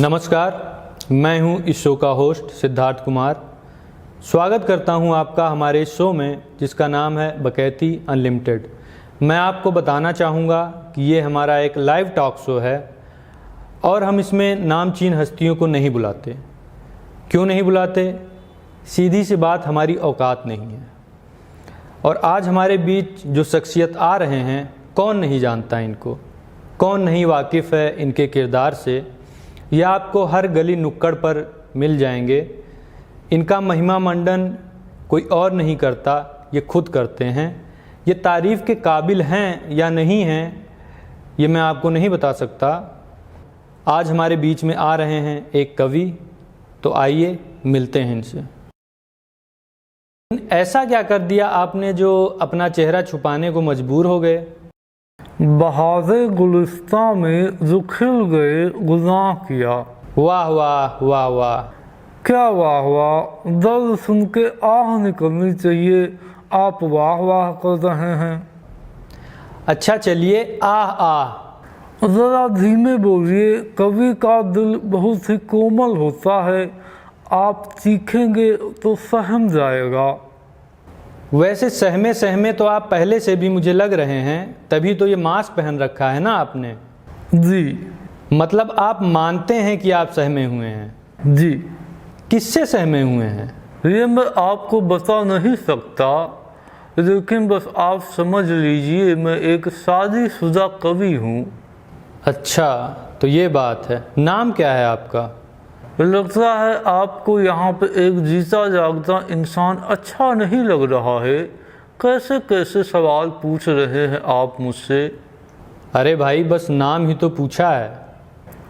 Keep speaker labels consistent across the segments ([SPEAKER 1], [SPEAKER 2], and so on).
[SPEAKER 1] नमस्कार, मैं हूं इस शो का होस्ट सिद्धार्थ कुमार। स्वागत करता हूं आपका हमारे इस शो में जिसका नाम है बकैती अनलिमिटेड। मैं आपको बताना चाहूँगा कि ये हमारा एक लाइव टॉक शो है और हम इसमें नामचीन हस्तियों को नहीं बुलाते। क्यों नहीं बुलाते? सीधी सी बात, हमारी औकात नहीं है। और आज हमारे बीच जो शख्सियत आ रहे हैं, कौन नहीं जानता इनको, कौन नहीं वाकिफ़ है इनके किरदार से। यह आपको हर गली नुक्कड़ पर मिल जाएंगे। इनका महिमा मंडन कोई और नहीं करता, ये खुद करते हैं। ये तारीफ़ के काबिल हैं या नहीं हैं, ये मैं आपको नहीं बता सकता। आज हमारे बीच में आ रहे हैं एक कवि, तो आइए मिलते हैं इनसे। ऐसा क्या कर दिया आपने जो अपना चेहरा छुपाने को मजबूर हो गए?
[SPEAKER 2] बहारे गुलिस्तां में जो खिल गए गुनाह किया।
[SPEAKER 1] वाह वाह वाह वाह,
[SPEAKER 2] क्या वाह वाह, दर्द सुन के आह निकलनी चाहिए, आप वाह वाह कर रहे हैं।
[SPEAKER 1] अच्छा चलिए, आह आह
[SPEAKER 2] ज़रा धीमे बोलिए, कवि का दिल बहुत ही कोमल होता है, आप चीखेंगे तो सहम जाएगा।
[SPEAKER 1] वैसे सहमे सहमे तो आप पहले से भी मुझे लग रहे हैं, तभी तो ये मास्क पहन रखा है ना आपने।
[SPEAKER 2] जी।
[SPEAKER 1] मतलब आप मानते हैं कि आप सहमे हुए हैं?
[SPEAKER 2] जी।
[SPEAKER 1] किससे सहमे हुए हैं?
[SPEAKER 2] ये मैं आपको बता नहीं सकता, लेकिन बस आप समझ लीजिए मैं एक शादीशुदा कवि हूँ।
[SPEAKER 1] अच्छा, तो ये बात है। नाम क्या है आपका?
[SPEAKER 2] लगता है आपको यहाँ पे एक जीता जागता इंसान अच्छा नहीं लग रहा है। कैसे कैसे सवाल पूछ रहे हैं आप मुझसे।
[SPEAKER 1] अरे भाई, बस नाम ही तो पूछा है।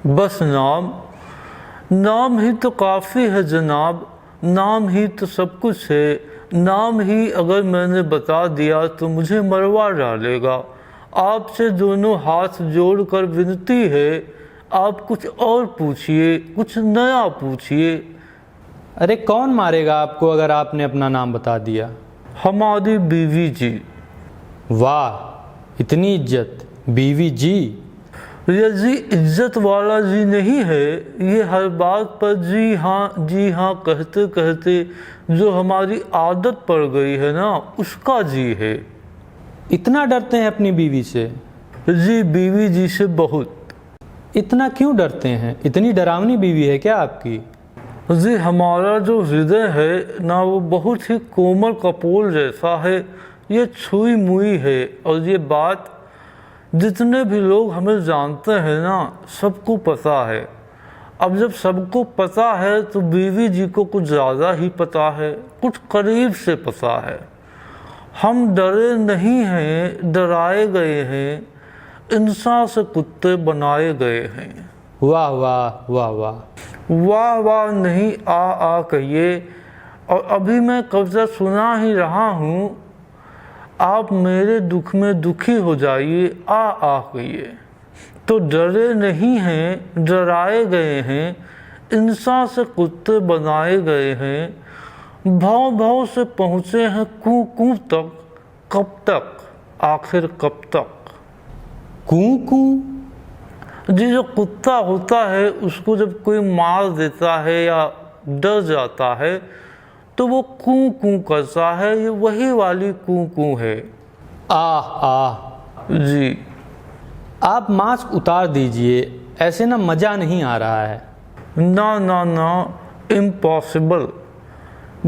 [SPEAKER 2] बस नाम ही तो काफ़ी है जनाब, नाम ही तो सब कुछ है। नाम ही अगर मैंने बता दिया तो मुझे मरवा डालेगा। आपसे दोनों हाथ जोड़कर विनती है, आप कुछ और पूछिए, कुछ नया पूछिए।
[SPEAKER 1] अरे कौन मारेगा आपको अगर आपने अपना नाम बता दिया?
[SPEAKER 2] हमारी बीवी जी।
[SPEAKER 1] वाह, इतनी इज्जत! बीवी जी?
[SPEAKER 2] ये जी इज्जत वाला जी नहीं है, ये हर बात पर जी हाँ कहते कहते जो हमारी आदत पड़ गई है ना, उसका जी है।
[SPEAKER 1] इतना डरते हैं अपनी बीवी से?
[SPEAKER 2] जी, बीवी जी से बहुत।
[SPEAKER 1] इतना क्यों डरते हैं? इतनी डरावनी बीवी है क्या आपकी?
[SPEAKER 2] जी, हमारा जो हृदय है ना, वो बहुत ही कोमल कपोल जैसा है। ये छुई मुई है और ये बात जितने भी लोग हमें जानते हैं ना, सबको पता है। अब जब सबको पता है तो बीवी जी को कुछ ज़्यादा ही पता है, कुछ करीब से पता है। हम डरे नहीं हैं, डराए गए हैं, इंसान से कुत्ते बनाए गए हैं।
[SPEAKER 1] वाह वाह वाह वाह
[SPEAKER 2] वाह वाह नहीं, आ कहिए। और अभी मैं कविता सुना ही रहा हूँ, आप मेरे दुख में दुखी हो जाइए, आ कहिए। तो डरे नहीं हैं, डराए गए हैं, इंसान से कुत्ते बनाए गए हैं, भाव भाव से पहुँचे हैं कू कू तक। कब तक, आखिर कब तक?
[SPEAKER 1] कू कू?
[SPEAKER 2] जी, जो कुत्ता होता है उसको जब कोई मार देता है या डर जाता है तो वो कू कू करता है, ये वही वाली कू कू है।
[SPEAKER 1] आह
[SPEAKER 2] जी।
[SPEAKER 1] आप मास्क उतार दीजिए, ऐसे ना मज़ा नहीं आ रहा है।
[SPEAKER 2] ना, इम्पॉसिबल।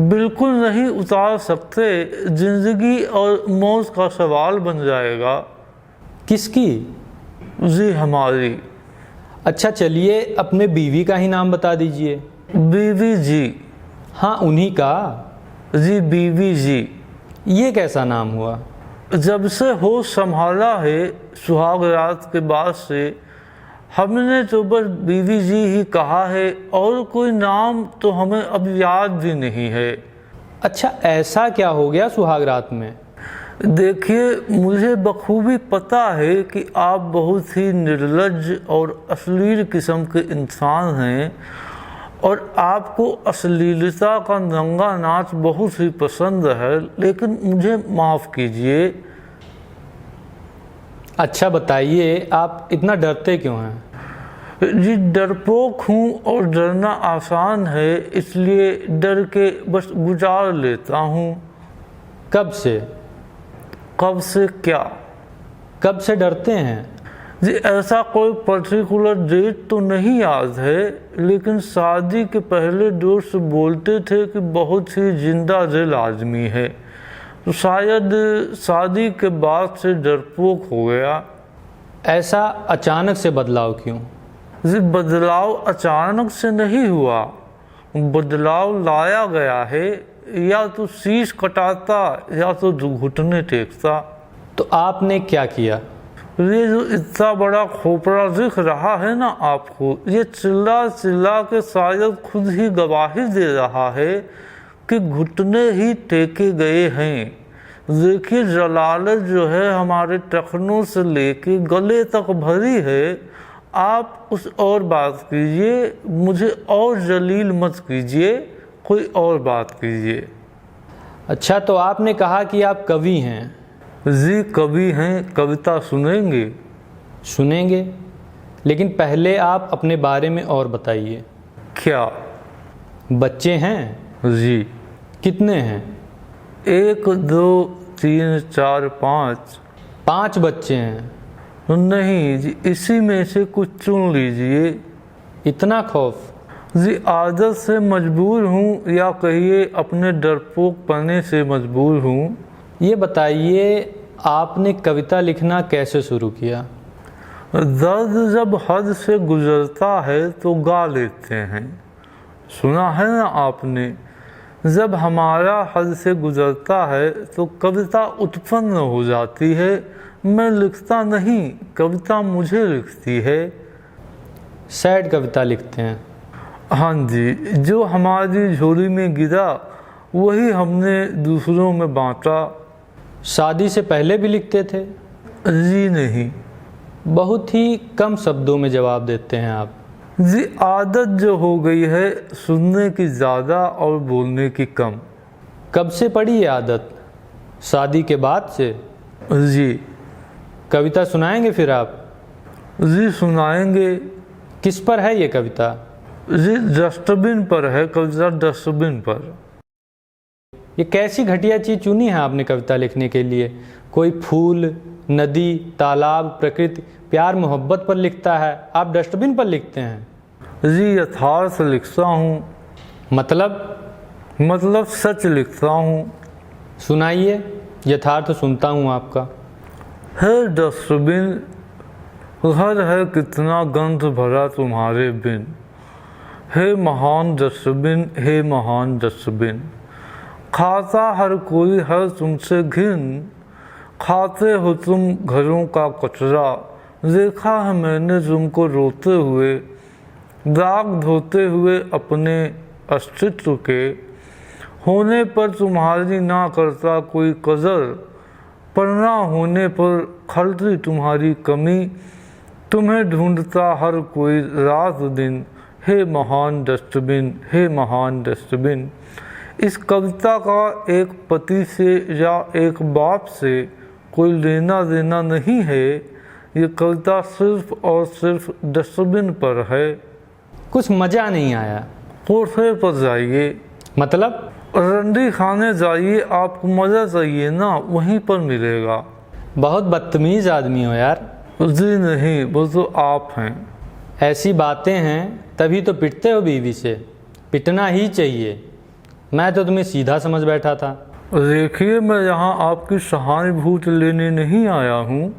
[SPEAKER 2] बिल्कुल नहीं उतार सकते, जिंदगी और मौत का सवाल बन जाएगा।
[SPEAKER 1] किसकी?
[SPEAKER 2] जी, हमारी।
[SPEAKER 1] अच्छा चलिए, अपने बीवी का ही नाम बता दीजिए।
[SPEAKER 2] बीवी जी।
[SPEAKER 1] हाँ, उन्हीं का।
[SPEAKER 2] जी, बीवी जी।
[SPEAKER 1] ये कैसा नाम हुआ?
[SPEAKER 2] जब से होश संभाला है सुहाग रात के बाद से, हमने तो बस बीवी जी ही कहा है, और कोई नाम तो हमें अब याद भी नहीं है।
[SPEAKER 1] अच्छा, ऐसा क्या हो गया सुहाग रात में?
[SPEAKER 2] देखिए, मुझे बखूबी पता है कि आप बहुत ही निर्लज्ज और अश्लील किस्म के इंसान हैं और आपको अश्लीलता का नंगा नाच बहुत ही पसंद है, लेकिन मुझे माफ़ कीजिए।
[SPEAKER 1] अच्छा बताइए, आप इतना डरते क्यों हैं?
[SPEAKER 2] जी डरपोक हूँ और डरना आसान है, इसलिए डर के बस गुजार लेता हूँ।
[SPEAKER 1] कब से?
[SPEAKER 2] कब से क्या?
[SPEAKER 1] कब से डरते हैं?
[SPEAKER 2] जी ऐसा कोई पर्टिकुलर डेट तो नहीं याद है, लेकिन शादी के पहले दोस्त से बोलते थे कि बहुत ही जिंदा दिल आदमी है, तो शायद शादी के बाद से डरपोक हो गया।
[SPEAKER 1] ऐसा अचानक से बदलाव क्यों?
[SPEAKER 2] जी बदलाव अचानक से नहीं हुआ, बदलाव लाया गया है। या तो शीश कटाता या तो घुटने टेकता।
[SPEAKER 1] तो आपने क्या किया?
[SPEAKER 2] ये जो इतना बड़ा खोपड़ा दिख रहा है ना आपको, ये चिल्ला चिल्ला के शायद खुद ही गवाही दे रहा है कि घुटने ही टेके गए हैं। देखिए जलालत जो है हमारे टखनों से लेके गले तक भरी है। आप उस और बात कीजिए, मुझे और जलील मत कीजिए, कोई और बात कीजिए।
[SPEAKER 1] अच्छा, तो आपने कहा कि आप कवि हैं।
[SPEAKER 2] जी कवि हैं, कविता सुनेंगे?
[SPEAKER 1] सुनेंगे, लेकिन पहले आप अपने बारे में और बताइए।
[SPEAKER 2] क्या?
[SPEAKER 1] बच्चे हैं?
[SPEAKER 2] जी।
[SPEAKER 1] कितने हैं?
[SPEAKER 2] 1 2 3 4 5।
[SPEAKER 1] 5 बच्चे हैं?
[SPEAKER 2] नहीं जी, इसी में से कुछ चुन लीजिए।
[SPEAKER 1] इतना खौफ?
[SPEAKER 2] जी आदत से मजबूर हूँ, या कहिए अपने डरपोक पने से मजबूर हूँ।
[SPEAKER 1] ये बताइए, आपने कविता लिखना कैसे शुरू किया?
[SPEAKER 2] दर्द जब हद से गुजरता है तो गा लेते हैं। सुना है ना आपने? जब हमारा हद से गुजरता है तो कविता उत्पन्न हो जाती है। मैं लिखता नहीं, कविता मुझे लिखती है।
[SPEAKER 1] सैड कविता लिखते हैं?
[SPEAKER 2] हाँ जी, जो हमारी झोली में गिरा वही हमने दूसरों में बांटा।
[SPEAKER 1] शादी से पहले भी लिखते थे?
[SPEAKER 2] जी नहीं।
[SPEAKER 1] बहुत ही कम शब्दों में जवाब देते हैं आप।
[SPEAKER 2] जी आदत जो हो गई है, सुनने की ज़्यादा और बोलने की कम।
[SPEAKER 1] कब से पड़ी ये आदत? शादी के बाद से?
[SPEAKER 2] जी।
[SPEAKER 1] कविता सुनाएंगे फिर आप?
[SPEAKER 2] जी सुनाएंगे।
[SPEAKER 1] किस पर है ये कविता?
[SPEAKER 2] जी डस्टबिन पर है कविता, डस्टबिन पर।
[SPEAKER 1] ये कैसी घटिया चीज़ चुनी है आपने कविता लिखने के लिए? कोई फूल, नदी, तालाब, प्रकृति, प्यार मोहब्बत पर लिखता है, आप डस्टबिन पर लिखते हैं?
[SPEAKER 2] जी यथार्थ लिखता हूँ। मतलब सच लिखता हूँ।
[SPEAKER 1] सुनाइए, यथार्थ सुनता हूँ आपका।
[SPEAKER 2] है डस्टबिन, घर है कितना गंध भरा तुम्हारे बिन। हे महान डस्टबिन, हे महान डस्टबिन। खाता हर कोई है तुमसे घिन। खाते हो तुम घरों का कचरा। देखा है मैंने तुमको रोते हुए, दाग धोते हुए अपने अस्तित्व के। होने पर तुम्हारी ना करता कोई कदर, पर ना होने पर खलती तुम्हारी कमी। तुम्हें ढूंढता हर कोई रात दिन। हे महान डस्टबिन, हे महान डस्टबिन। इस कविता का एक पति से या एक बाप से कोई लेना देना नहीं है। ये कविता सिर्फ और सिर्फ डस्टबिन पर है।
[SPEAKER 1] कुछ मज़ा नहीं आया?
[SPEAKER 2] कोठे पर जाइए।
[SPEAKER 1] मतलब?
[SPEAKER 2] रंडी खाने जाइए, आपको मज़ा चाहिए ना, वहीं पर मिलेगा।
[SPEAKER 1] बहुत बदतमीज़ आदमी हो यार।
[SPEAKER 2] जी नहीं, वो तो आप हैं।
[SPEAKER 1] ऐसी बातें हैं तभी तो पिटते हो बीवी से। पिटना ही चाहिए। मैं तो तुम्हें सीधा समझ बैठा था।
[SPEAKER 2] देखिए, मैं यहाँ आपकी सहानुभूति लेने नहीं आया हूँ।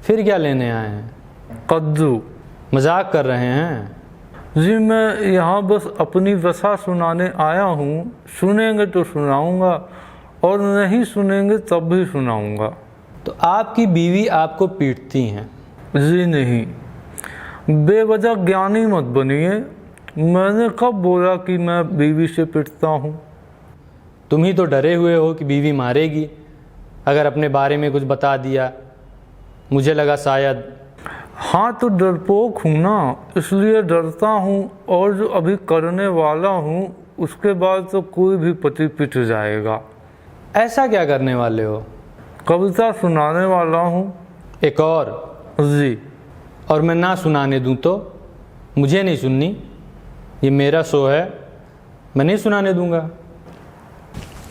[SPEAKER 1] फिर क्या लेने आए हैं?
[SPEAKER 2] कद्दू।
[SPEAKER 1] मजाक कर रहे हैं?
[SPEAKER 2] जी मैं यहाँ बस अपनी व्यथा सुनाने आया हूँ। सुनेंगे तो सुनाऊंगा, और नहीं सुनेंगे तब भी सुनाऊंगा।
[SPEAKER 1] तो आपकी बीवी आपको पीटती हैं?
[SPEAKER 2] जी नहीं। बेवजह ज्ञानी मत बनिए। मैंने कब बोला कि मैं बीवी से पिटता हूँ?
[SPEAKER 1] तुम ही तो डरे हुए हो कि बीवी मारेगी अगर अपने बारे में कुछ बता दिया। मुझे लगा शायद।
[SPEAKER 2] हाँ तो डरपोक हूँ ना, इसलिए डरता हूँ। और जो अभी करने वाला हूँ उसके बाद तो कोई भी पति पिट जाएगा।
[SPEAKER 1] ऐसा क्या करने वाले हो?
[SPEAKER 2] कविता सुनाने वाला हूँ।
[SPEAKER 1] एक और?
[SPEAKER 2] जी।
[SPEAKER 1] और मैं ना सुनाने दूँ तो? मुझे नहीं सुननी, ये मेरा शो है, मैं नहीं सुनाने दूंगा।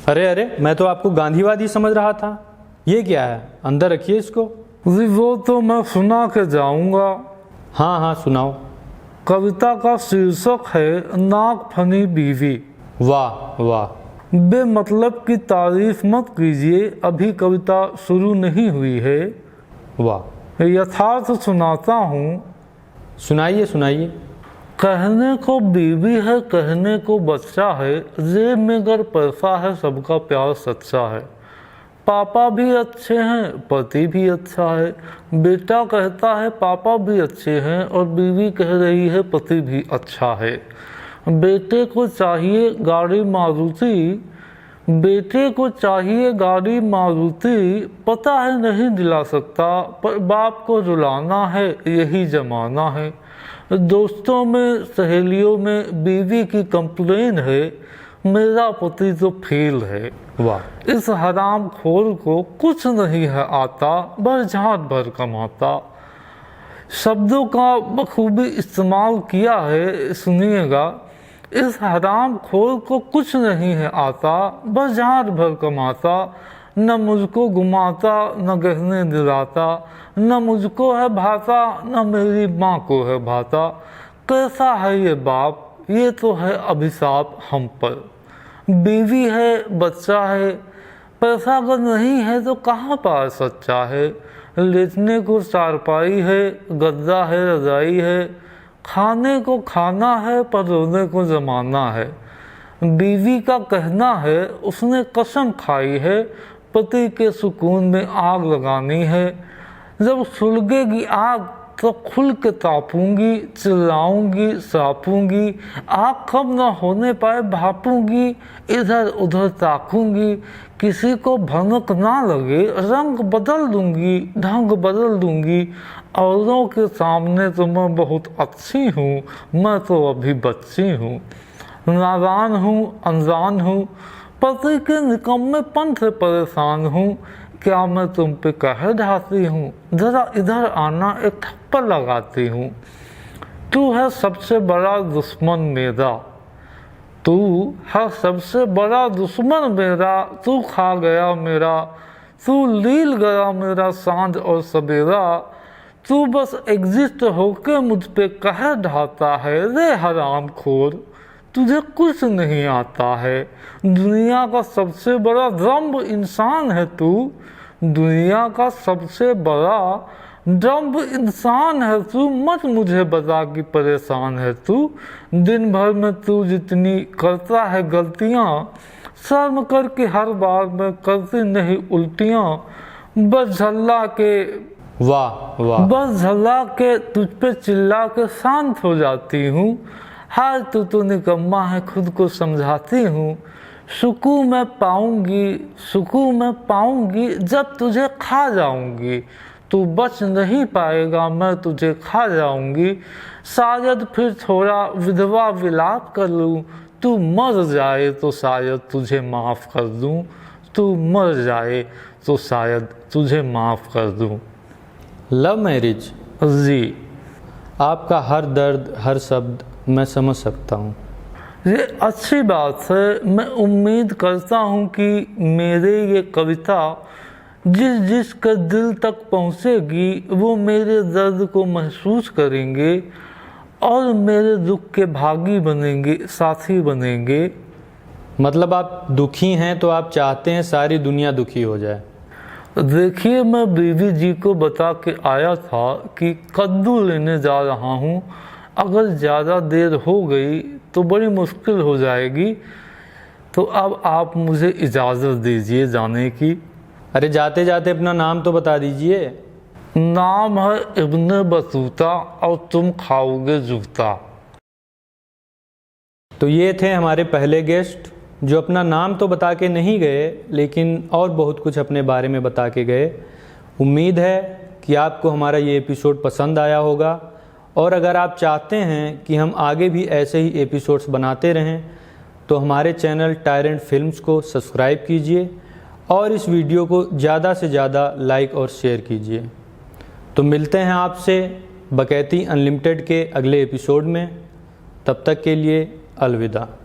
[SPEAKER 1] अरे अरे, मैं तो आपको गांधीवादी समझ रहा था। ये क्या है, अंदर रखिए इसको।
[SPEAKER 2] जी वो तो मैं सुना के जाऊंगा।
[SPEAKER 1] हाँ हाँ सुनाओ।
[SPEAKER 2] कविता का शीर्षक है नाक फनी बीवी।
[SPEAKER 1] वाह वाह।
[SPEAKER 2] बेमतलब की तारीफ मत कीजिए, अभी कविता शुरू नहीं हुई है।
[SPEAKER 1] वाह।
[SPEAKER 2] यथार्थ सुनाता हूँ।
[SPEAKER 1] सुनाइए सुनाइए।
[SPEAKER 2] कहने को बीवी है, कहने को बच्चा है, जेब में अगर पैसा है सबका प्यार सच्चा है। पापा भी अच्छे हैं, पति भी अच्छा है। बेटा कहता है पापा भी अच्छे हैं और बीवी कह रही है पति भी अच्छा है। बेटे को चाहिए गाड़ी मारुति, बेटे को चाहिए गाड़ी मारुति, पता है नहीं दिला सकता पर बाप को रुलाना है, यही जमाना है। दोस्तों में सहेलियों में बीवी की कंप्लेन है, मेरा पति तो फेल है।
[SPEAKER 1] वाह।
[SPEAKER 2] इस हराम खोर को कुछ नहीं है आता, बरझाट भर कमाता। शब्दों का बखूबी इस्तेमाल किया है, सुनिएगा। इस हराम खोर को कुछ नहीं है आता, बरझाट भर कमाता। न मुझको घुमाता, न गहने दिलाता, न मुझको है भाता, न मेरी माँ को है भाता। कैसा है ये बाप, ये तो है अभिशाप हम पर। बीवी है, बच्चा है, पैसा अगर नहीं है तो कहाँ पार सच्चा है। लेटने को चारपाई है, गद्दा है, रजाई है, खाने को खाना है पर रोने को जमाना है। बीवी का कहना है उसने कसम खाई है, पति के सुकून में आग लगानी है। जब सुलगेगी आग तो खुल के तापूंगी, चिल्लाऊंगी, सापूंगी, आग कब न होने पाए भापूंगी, इधर उधर ताकूंगी, किसी को भनक ना लगे रंग बदल दूंगी, ढंग बदल दूंगी। औरों के सामने तो मैं बहुत अच्छी हूँ, मैं तो अभी बच्ची हूँ। नादान हूँ, अनजान हूँ, पति के निकम्मेपन से परेशान हूँ। क्या मैं तुम पे कहर ढाती हूँ, जरा इधर आना, एक थप्पड़ लगाती हूँ। तू है सबसे बड़ा दुश्मन मेरा, तू है सबसे बड़ा दुश्मन मेरा, तू खा गया मेरा, तू लील गया मेरा सांझ और सवेरा। तू बस एग्जिस्ट होके मुझ पे कहर ढाता है, रे हराम खोर, तुझे कुछ नहीं आता है। दुनिया का सबसे बड़ा दम्भ इंसान है तू, दुनिया का सबसे बड़ा दम्भ इंसान है तू। मत मुझे बता कि परेशान है तू, दिन भर में तू जितनी करता है गलतियाँ, शर्म करके हर बार मैं करती नहीं उल्टियाँ। बस झल्ला के
[SPEAKER 1] वाह वाह।
[SPEAKER 2] बस झल्ला के तुझ पे चिल्ला के शांत हो जाती हूँ। हाय तू तो निकम्मा है, खुद को समझाती हूँ। सुकून मैं पाऊंगी, सुकून मैं पाऊंगी जब तुझे खा जाऊंगी। तू बच नहीं पाएगा, मैं तुझे खा जाऊंगी। शायद फिर थोड़ा विधवा विलाप कर लूँ, तू मर जाए तो शायद तुझे माफ़ कर दूँ, तू मर जाए तो शायद तुझे माफ़ कर दूँ।
[SPEAKER 1] Love marriage.
[SPEAKER 2] जी,
[SPEAKER 1] आपका हर दर्द, हर शब्द मैं समझ सकता हूँ।
[SPEAKER 2] ये अच्छी बात है। मैं उम्मीद करता हूँ कि मेरे ये कविता जिसके दिल तक पहुँचेगी वो मेरे दर्द को महसूस करेंगे और मेरे दुख के भागी बनेंगे, साथी बनेंगे।
[SPEAKER 1] मतलब आप दुखी हैं तो आप चाहते हैं सारी दुनिया दुखी हो जाए।
[SPEAKER 2] देखिए, मैं बीवी जी को बता के आया था कि कद्दू लेने जा रहा हूँ, अगर ज़्यादा देर हो गई तो बड़ी मुश्किल हो जाएगी, तो अब आप मुझे इजाज़त दीजिए जाने की।
[SPEAKER 1] अरे जाते जाते अपना नाम तो बता दीजिए।
[SPEAKER 2] नाम है इब्ने बतूता और तुम खाओगे जूता।
[SPEAKER 1] तो ये थे हमारे पहले गेस्ट जो अपना नाम तो बता के नहीं गए लेकिन और बहुत कुछ अपने बारे में बता के गए। उम्मीद है कि आपको हमारा ये एपिसोड पसंद आया होगा और अगर आप चाहते हैं कि हम आगे भी ऐसे ही एपिसोड्स बनाते रहें तो हमारे चैनल टायरेंट फिल्म्स को सब्सक्राइब कीजिए और इस वीडियो को ज़्यादा से ज़्यादा लाइक और शेयर कीजिए। तो मिलते हैं आपसे बकैती अनलिमिटेड के अगले एपिसोड में। तब तक के लिए अलविदा।